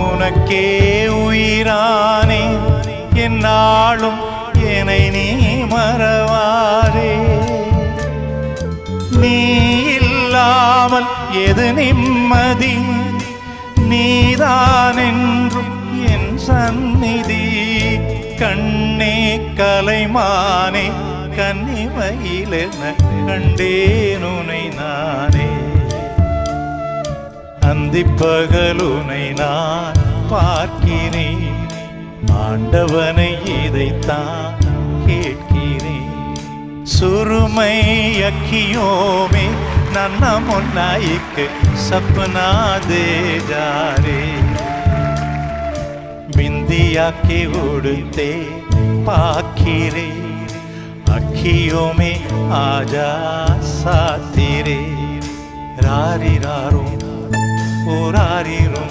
உனக்கே உயிரானே என்னாலும் என்னை நீ மறவாரே. நீ இல்லாமல் எது நிம்மதி, நீதான் என்றும் என் சந்நிதி. கண்ணே கலைமானே கன்னிமயிலென கண்டேனுனை நானே. அந்திப்பகலுனை நான் பார்க்கிறேன், ஆண்டவனை இதைத்தான் கேட்கிறேன். सुरमई अखियों में नन्ना मुन्ना एक सपना दे जा रे. बिंदिया के उड़ते पाखी अखियों में आजा साथी रे. रारी रारो ओ रारी रो